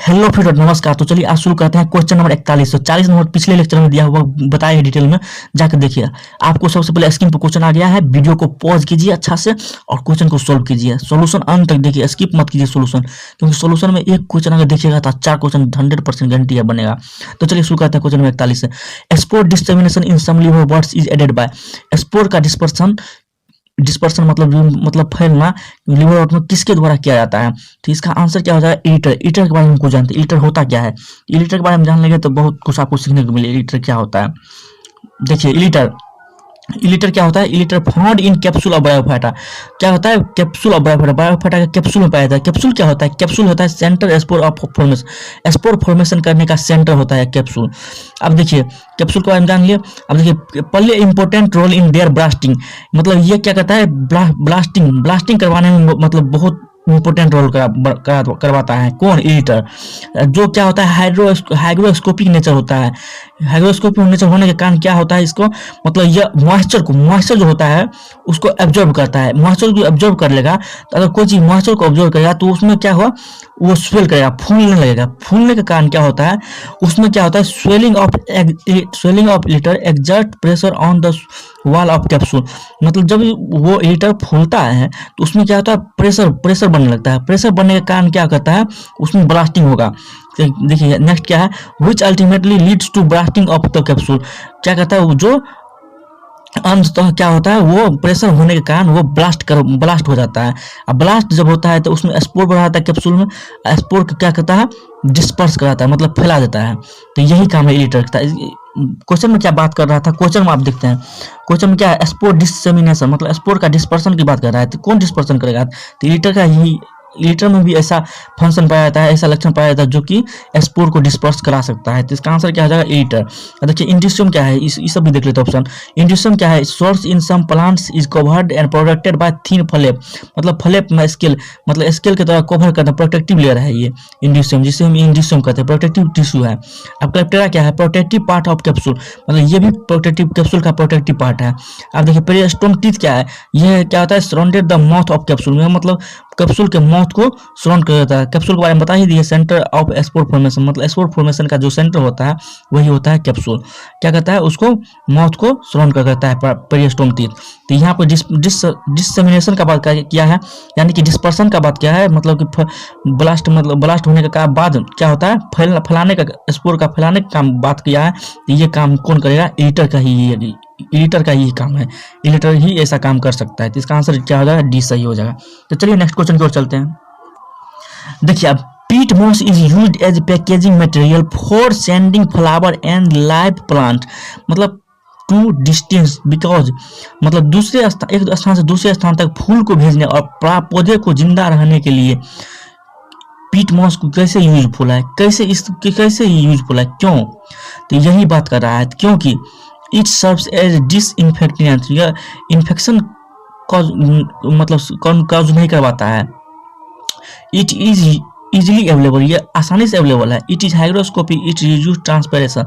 Hello friend, नमस्कार। तो चलिए आज शुरू करते हैं क्वेश्चन नंबर 41। तो 40 नंबर पिछले लेक्चर में दिया हुआ बताया है डिटेल में, जाकर देखिए। आपको सबसे पहले स्क्रीन पर क्वेश्चन आ गया है, वीडियो को पॉज कीजिए अच्छा से और क्वेश्चन को सोल्व कीजिए। सॉल्यूशन अंत तक देखिए, स्किप मत कीजिए सॉल्यूशन, क्योंकि सॉल्यूशन में एक क्वेश्चन अगर देखिएगा तो 4 क्वेश्चन 100% गारंटी है बनेगा। तो चलिए शुरू करते हैं क्वेश्चन नंबर 41 से। Spore dissemination in some liver birds is aided by. Spore का डिस्पर्सन डिस्पर्सन मतलब फैलना लिवर आउट में किसके द्वारा किया जाता है? तो इसका आंसर क्या हो जाएगा? इलिटर। इलिटर के बारे में हमको जानते हैं, इलिटर होता क्या है। इलिटर के बारे में जान लेंगे तो बहुत कुछ आपको सीखने को मिलेगा। इलिटर क्या होता है देखिए। इलिटर क्या होता है? Elater found in capsule of bryophyta. क्या होता है? Capsule of bryophyta. बायोफाइटा का कैप्सूल में पाया जाता है। कैप्सूल क्या होता है? कैप्सूल होता है centre spore of formation. Spore formation करने का सेंटर होता है कैप्सूल। अब देखिए कैप्सूल के बारे में जान लिए। अब देखिए play important role in there blasting. मतलब ये क्या करता है? ब्लास्टिंग करवाने में मतलब बहुत इंपॉर्टेंट रोल करवाता है। कौन? इलिटर। जो क्या होता है? हाइग्रोस्कोपिक नेचर होता है। हाइग्रोस्कोपिक नेचर होने के कारण क्या होता है इसको? मतलब यह मॉइस्चर जो होता है उसको एब्जॉर्ब करता है। मॉइस्चर को एब्जॉर्ब कर लेगा तो अगर कोई चीज मॉइस्चर को एब्जॉर्ब करेगा तो उसमें क्या हुआ? वो स्वेल करेगा, फूलने लगेगा। फूलने के कारण क्या होता है? उसमें क्या होता है? Swelling of elater exert pressure on the wall of capsule. मतलब जब वो इलिटर फूलता है तो उसमें क्या होता है? प्रेशर बनने लगता है। प्रेशर बनने के कारण क्या करता है? उसमें ब्लास्टिंग होगा। देखिए नेक्स्ट क्या है? Which ultimately leads to blasting of the capsule. क्या कहता है? जो अंततः क्या होता है? वो प्रेशर होने के कारण वो ब्लास्ट हो जाता है। अब ब्लास्ट जब होता है तो उसमें स्पोर बढ़ाता है कैप्सूल में। स्पोर क्या करता है? डिस्पर्स कराता है, मतलब फैला देता है। तो यही काम है इलिटर का। क्वेश्चन में क्या बात कर रहा था? क्वेश्चन में आप देखते हैं, क्वेश्चन में क्या है? स्पोर डिसेमिनेशन, मतलब स्पोर का डिस्पर्सन की बात कर रहा है। तो कौन डिस्पर्सन करेगा? तो इलिटर का ही। इलिटर में भी ऐसा फंक्शन पाया जाता है, ऐसा लक्षण पाया जाता है जो कि स्पोर को डिस्पर्स करा सकता है। तो इसका आंसर क्या हो जाएगा? इलिटर। देखिए इंड्यूसियम क्या है, इस सब भी देख लेते हैं ऑप्शन। इंड्यूसियम क्या है? Sorus in some plants is covered and protected by thin flap. मतलब फ्लेप में स्केल, मतलब स्केल के द्वारा कवर करता है, प्रोटेक्टिव लेयर है ये इंड्यूसियम, जिसे हम इंड्यूसियम कहते हैं। प्रोटेक्टिव टिश्यू है। अब क्लेप्टेरा क्या है? प्रोटेक्टिव पार्ट ऑफ कैप्सूल, मतलब ये भी प्रोटेक्टिव कैप्सूल का प्रोटेक्टिव पार्ट है। अब देखिए पेरिस्टोम टीथ क्या है? ये क्या होता है? Surrounded the mouth of capsule में, मतलब कैप्सूल के माउथ को सराउंड कर देता है। कैप्सूल के बारे में बता ही दिए, सेंटर ऑफ स्पोर फॉर्मेशन, मतलब स्पोर फॉर्मेशन का जो सेंटर होता है वही होता है कैप्सूल। क्या करता है? उसको माउथ को सराउंड कर देता है पेरिस्टोम टीथ। तो यहाँ पर डिसेमिनेशन का बात किया है, यानी कि डिस्पर्सन का बात किया है, मतलब कि ब्लास्ट होने का बाद क्या होता है? फैलाने का, स्पोर का फैलाने का काम बात किया है। तो ये काम कौन करेगा? इलिटर का ही काम है। इलिटर ही ऐसा काम कर सकता है। तो इसका आंसर क्या हो जाएगा? डी सही हो जाएगा। तो चलिए नेक्स्ट क्वेश्चन की ओर चलते हैं। देखिए अब peat moss is used as packaging material for sending flower and live plant, मतलब टू डिस्टेंस बिकॉज, मतलब एक स्थान से दूसरे स्थान तक फूल को भेजने और पौधे को जिंदा रहने के लिए पीट मॉस को कैसे यूजफुल है? कैसे यूजफुल है? क्यों? तो यही बात कर रहा है, क्योंकि इट सर्व्स एज डिसइंफेक्टेंट। यह इन्फेक्शन कॉज नहीं करवाता है। इट इज इजिली अवेलेबल, ये आसानी से अवेलेबल है। It is hygroscopic, it reduce transpiration.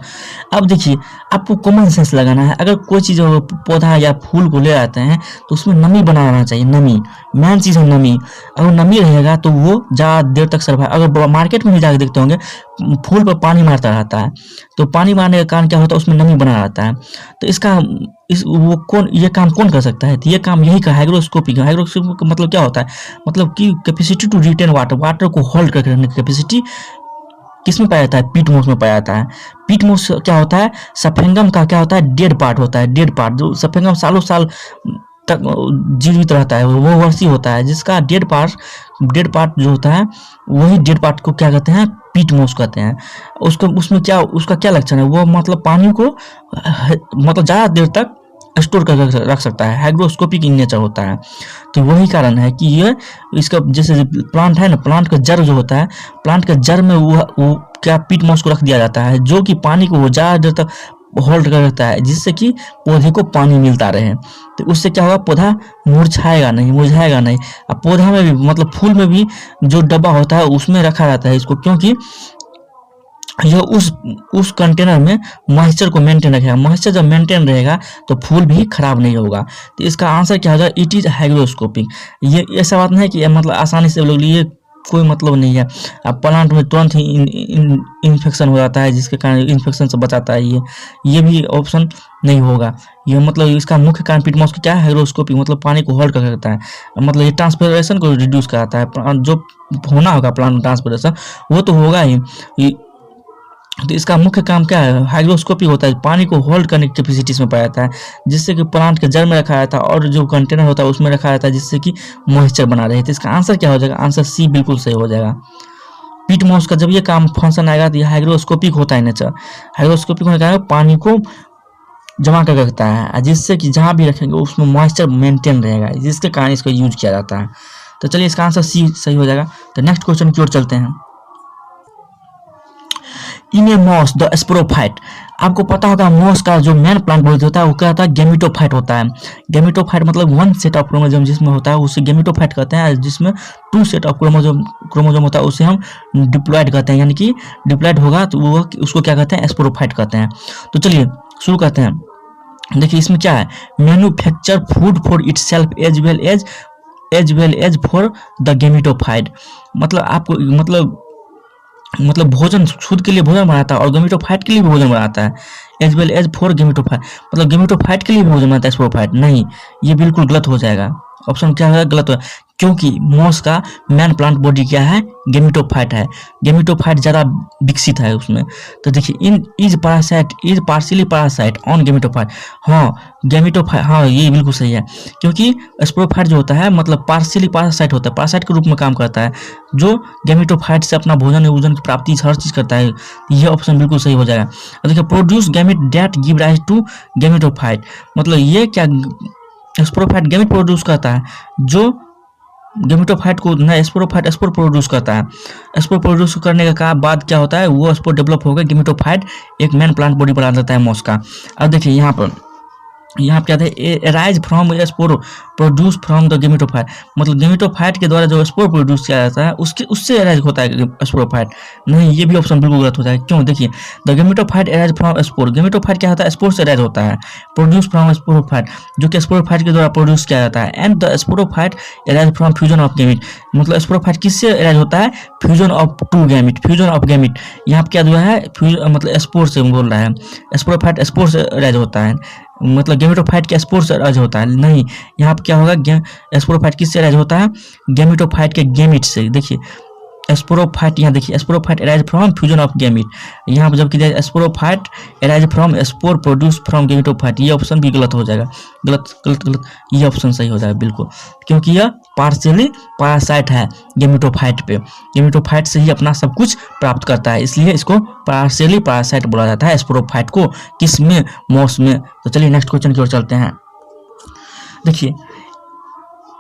अब देखिए आपको कॉमन सेंस लगाना है। अगर कोई चीज़ पौधा या फूल को ले आते हैं तो उसमें नमी बनाना चाहिए। नमी मेन चीज़ है, नमी। अगर नमी रहेगा तो वो ज़्यादा देर तक सर्वाइव। अगर मार्केट में भी जाकर देखते होंगे फूल पर पानी मारता रहता है, तो पानी मारने के कारण क्या होता है? उसमें नमी बना रहता है। तो ये काम कौन कर सकता है? तो ये काम यही का हाइग्रोस्कोपिक। हाइग्रोस्कोपिक का मतलब क्या होता है? मतलब कि कैपेसिटी टू रिटेन वाटर को होल्ड करके रखने की कैपेसिटी किसमें पाया जाता है? पीट मोस में पाया जाता है। पीट मोस क्या होता है? सफेंगम का क्या होता है? डेड पार्ट होता है। डेड पार्ट, जो सफेंगम सालों साल तक जीवित रहता है, वो वर्षी होता है, जिसका डेड पार्ट जो होता है वही डेड पार्ट को क्या कहते हैं? पीट मोस कहते हैं। उसमें उसका क्या लक्षण है? वो मतलब पानी को मतलब ज़्यादा देर तक स्टोर कर रख सकता है। हाइग्रोस्कोपिक इन नेचर होता है। तो वही कारण है कि ये इसका, जैसे प्लांट है ना, प्लांट का जड़ जो होता है, प्लांट के जड़ में वो क्या पीट मॉस को रख दिया जाता है, जो कि पानी को वो ज़्यादा देर तक होल्ड कर रखता है, जिससे कि पौधे को पानी मिलता रहे। तो उससे क्या होगा? पौधा मुरझाएगा नहीं। अब पौधा में भी, मतलब फूल में भी जो डब्बा होता है उसमें रखा जाता है इसको, क्योंकि यह उस कंटेनर में मॉइस्चर को मेंटेन रखेगा। मॉइस्चर जब मेंटेन रहेगा तो फूल भी खराब नहीं होगा। तो इसका आंसर क्या होगा? It is hygroscopic. ये ऐसा बात नहीं है कि मतलब आसानी से लोग ये कोई मतलब नहीं है। अब प्लांट में तुरंत ही इन्फेक्शन हो जाता है, जिसके कारण इन्फेक्शन से बचाता है ये भी ऑप्शन नहीं होगा। ये मतलब इसका मुख्य कारण पीट मॉस की क्या है, हाइग्रोस्कोपी, मतलब पानी को होल्ड कर रखता है, मतलब ये ट्रांसपिरेशन को रिड्यूस कराता है। जो होना होगा प्लांट ट्रांसपिरेशन वो तो होगा ही। तो इसका मुख्य काम क्या है, हाइग्रोस्कोपी होता है, पानी को होल्ड करने की कैपेसिटीज में पाया जाता है, जिससे कि प्लांट के जड़ में रखा जाता है और जो कंटेनर होता है उसमें रखा जाता है, जिससे कि मॉइस्चर बना रहे। तो इसका आंसर क्या हो जाएगा, आंसर सी बिल्कुल सही हो जाएगा। पीट मॉस का जब ये काम फंक्शन आएगा तो ये हाइग्रोस्कोपिक होता है नेचर। हाइग्रोस्कोपिक होने का पानी को जमा कर रखता है, जिससे कि जहाँ भी रखेंगे उसमें मॉइस्चर मेंटेन रहेगा, जिसके कारण इसको यूज किया जाता है। तो चलिए इसका आंसर सी सही हो जाएगा। तो नेक्स्ट क्वेश्चन की ओर चलते हैं। इन ए मॉस द स्पोरोफाइट, आपको पता होगा मॉस का जो मेन प्लांट बॉडी होता है वो क्या होता है, गेमिटोफाइट होता है। गेमिटोफाइट मतलब वन सेट ऑफ क्रोमोसोम जिसमें होता है उसे गेमिटोफाइट कहते हैं, जिसमें टू सेट ऑफ क्रोमोसोम होता है उसे हम डिप्लॉयड कहते हैं, यानी कि डिप्लॉयड होगा तो वो उसको क्या कहते हैं, स्पोरोफाइट कहते हैं। तो चलिए शुरू करते हैं। देखिए इसमें क्या है, manufacture food for itself as well as for the gametophyte, मतलब आपको मतलब भोजन, खुद के लिए भोजन बनाता है और गेमिटोफाइट के लिए भी भोजन बनाता है। As well as for gametophyte, मतलब गेमिटोफाइट के लिए भी भोजन बनाता है स्पोरोफाइट, नहीं, ये बिल्कुल गलत हो जाएगा। ऑप्शन क्या है, गलत हो, क्योंकि मॉस का मैन प्लांट बॉडी क्या है, गेमिटोफाइट है। गेमिटोफाइट ज़्यादा विकसित है उसमें। तो देखिए in is partially parasite on gametophyte, हाँ गेमिटोफाइट, हाँ ये बिल्कुल सही है, क्योंकि स्पोरोफाइट जो होता है मतलब पार्शियली पैरासाइट होता है, पैरासाइट के रूप में काम करता है, जो गेमिटोफाइट से अपना भोजन की प्राप्ति हर चीज़ करता है। यह ऑप्शन बिल्कुल सही हो जाएगा। देखिए produce gamete that give rise to gametophyte, मतलब ये क्या, स्पोरोफाइट गैमेट प्रोड्यूस करता है, जो गेमिटोफाइट को ना स्पोरोफाइट स्पोर प्रोड्यूस करता है। स्पोर प्रोड्यूस करने का बाद क्या होता है, वो स्पोर डेवलप होकर गेमिटोफाइट एक मैन प्लांट बॉडी बना देता है मॉस का। अब देखिए यहाँ पर क्या था, rise from spore produce from the gametophyte, मतलब गेमिटोफाइट के द्वारा जो स्पोर प्रोड्यूस किया जाता है उससे राइज होता है स्पोरोफाइट, नहीं ये भी ऑप्शन बिल्कुल गलत होता है। क्यों, देखिए the gametophyte rise from spore, gametophyte क्या होता है, स्पोर से राइज होता है, प्रोड्यूस फ्रॉम स्पोरोफाइट जो कि स्पोरोफाइट के द्वारा प्रोड्यूस किया जाता है, and the sporophyte rise from fusion of gamete, मतलब स्पोरोफाइट किससे राइज होता है, fusion of two gamete, fusion of gamete, यहाँ पर क्या जो है मतलब स्पोर से बोल रहा है, स्पोरोफाइट स्पोर से राइज होता है, मतलब गेमिटोफाइट के स्पोर से राइज होता है, नहीं यहाँ पर क्या होगा, स्पोरोफाइट किससे राइज होता है, गेमिटोफाइट के गैमिट से। देखिए स्पोरोफाइट, यहाँ देखिए sporophyte arise from fusion of gamete, यहाँ पर जबकि sporophyte arise from spore produce from gametophyte, ये ऑप्शन भी गलत हो जाएगा, गलत, ये ऑप्शन सही हो जाएगा बिल्कुल, क्योंकि यह पार्शियली पैरासाइट है गेमिटोफाइट पे, गेमिटोफाइट से ही अपना सब कुछ प्राप्त करता है, इसलिए इसको पार्शियली पैरासाइट बोला जाता है स्पोरोफाइट को, किस में, मॉस में। तो चलिए नेक्स्ट क्वेश्चन की ओर चलते हैं। देखिए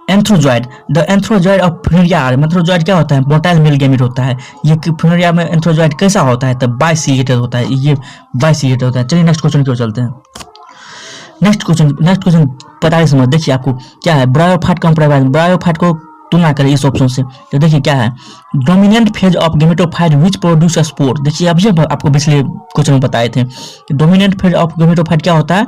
antherozoid, the antherozoid of Funaria, antherozoid क्या होता है, मोटाइल मेल गैमेट होता है। ये फ्यूनेरिया में एंथ्रोजॉइड कैसा होता है, तो बाइसिलिएटेड होता है, ये बाइसिलिएटेड होता है। चलिए नेक्स्ट क्वेश्चन की ओर चलते हैं। नेक्स्ट क्वेश्चन 45 में देखिए आपको क्या है, ब्रायोफाइट कंपेयर, ब्रायोफाइट को तुलना करें इस ऑप्शन से। तो देखिए क्या है, dominant phase of gametophyte which produce spore, देखिए अब ये आपको पिछले क्वेश्चन में बताए थे, डोमिनेंट फेज ऑफ गेमेटोफाइट क्या होता है,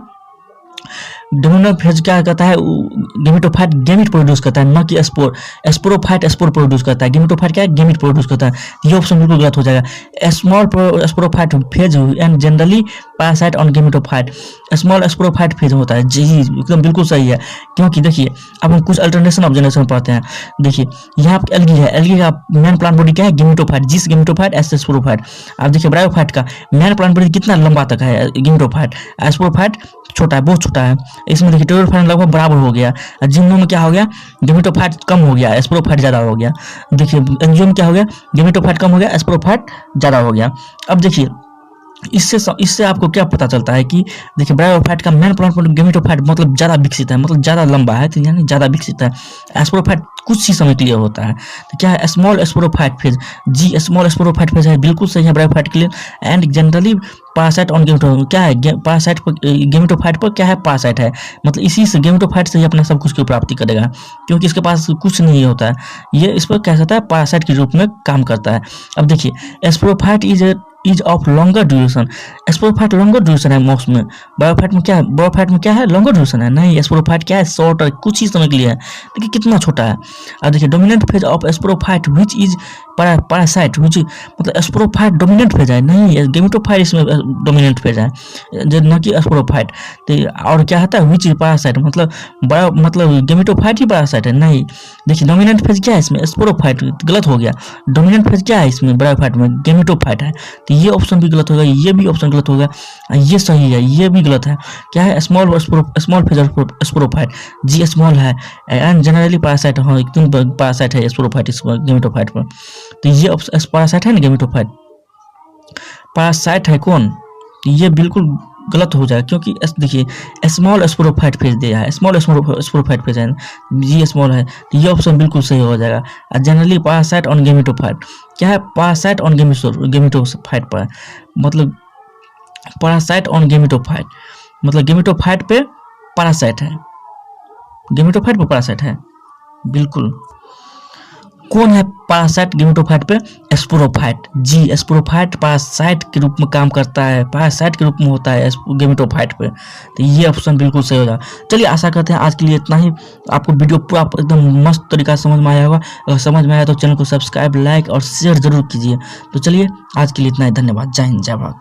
डोमिनेंट फेज क्या कहता है, गेमेटोफाइट गैमेट प्रोड्यूस करता है, न कि स्पोर, स्पोरोफाइट स्पोर प्रोड्यूस करता है, गेमेटोफाइट क्या है, गैमेट प्रोड्यूस करता है, ये ऑप्शन बिल्कुल गलत हो जाएगा। Small sporophyte phase and generally parasite on gametophyte, small sporophyte phase होता है, जी एकदम बिल्कुल सही है, क्योंकि देखिए अब हम कुछ अल्टरनेशन ऑफ जनरेशन पढ़ते हैं। देखिए यहाँ पे एल्गी है, एल्गी का मैन प्लांट बॉडी क्या है, गेमेटोफाइट, जिस गेमेटोफाइट एस स्पोरोफाइट। अब देखिए ब्रायोफाइट का मैन प्लांट बॉडी कितना लंबा तक है, गेमेटोफाइट, स्पोरोफाइट छोटा है, बहुत छोटा है, इसमें देखिए टेरोफाइट लगभग बराबर हो गया, जिम्नो में क्या हो गया, गेमेटोफाइट कम हो गया, स्पोरोफाइट ज्यादा हो गया। देखिए एंजियो में क्या हो गया, गेमेटोफाइट कम हो गया, स्पोरोफाइट ज्यादा हो गया। अब देखिए इससे आपको क्या पता चलता है कि देखिए ब्रायोफाइट का मैन प्लांट गेमेटोफाइट मतलब ज़्यादा विकसित है, मतलब ज़्यादा लंबा है, तो यानी ज़्यादा विकसित है। स्पोरोफाइट कुछ ही समय के लिए होता है, तो क्या है, स्मॉल स्पोरोफाइट फेज, जी स्मॉल स्पोरोफाइट फेज है, बिल्कुल सही है ब्रायोफाइट के लिए। And generally parasite on gametophyte, क्या है, पैरासाइट पर, गेमेटोफाइट पर क्या है, पैरासाइट है, मतलब इसी से गेमेटोफाइट से ही अपना सब कुछ की प्राप्ति करेगा, क्योंकि इसके पास कुछ नहीं होता है, ये इस पर क्या कहता है, पैरासाइट के रूप में काम करता है। अब देखिए sporophyte is of longer duration. Sporophyte longer duration है मॉक्स में, बायोफाइट में क्या है, बायोफाइट में क्या है, लॉन्गर ड्यूरेशन है। नहीं, स्पोरोफाइट क्या है, शॉर्ट है, कुछ ही समय के लिए है। देखिए कितना छोटा है। अब देखिए dominant phase of sporophyte which is parasite, which मतलब स्पोरोफाइट डोमिनेंट फेज है, नहीं गेमेटोफाइट इसमें डोमिनेंट फेज है, न कि स्पोरोफाइट। तो और क्या होता है, विच इज पैरासाइट, मतलब बड़ा मतलब गेमेटोफाइट ही पैरासाइट है। नहीं, देखिए डोमिनेंट फेज क्या है इसमें, स्पोरोफाइट, गलत हो गया। डोमिनेंट फेज क्या है इसमें, बायोफाइट में, गेमेटोफाइट है। तो ये ऑप्शन भी गलत होगा, ये भी ऑप्शन गलत होगा, ये सही है, ये भी गलत है। क्या है, स्मॉल फेज ऑफ स्पोरोफाइट, जी स्मॉल है, एंड जनरली पैरासाइट, हाँ एकदम पैरासाइट है स्पोरोफाइट इस गेमेटोफाइट पर। तो ये पैरासाइट है ना, गेमेटोफाइट पैरासाइट है कौन, ये बिल्कुल गलत हो जाए, क्योंकि देखिए स्मॉल स्पोरोफाइट फेज दिया है, स्मॉल स्पोरोफाइट फेज है, जी स्मॉल है, तो ये ऑप्शन बिल्कुल सही हो जाएगा। जनरली पैरासाइट ऑन गेमेटोफाइट, क्या है, पैरासाइट ऑन गेमेटोफाइट पर, मतलब पैरासाइट ऑन गेमेटोफाइट, मतलब गेमेटोफाइट पे पैरासाइट है, गेमेटोफाइट पे पैरासाइट है, बिल्कुल। कौन है पैरासाइट गेमेटोफाइट पे, स्पोरोफाइट, जी स्पोरोफाइट पैरासाइट के रूप में काम करता है, पैरासाइट के रूप में होता है गेमेटोफाइट पे। तो ये ऑप्शन बिल्कुल सही हो जाएगा। चलिए आशा करते हैं आज के लिए इतना ही, आपको वीडियो पूरा एकदम मस्त तरीका से समझ में आया होगा। अगर समझ में आया तो चैनल को सब्सक्राइब, लाइक और शेयर जरूर कीजिए। तो चलिए आज के लिए इतना ही, धन्यवाद, जय हिंद, जय भारत।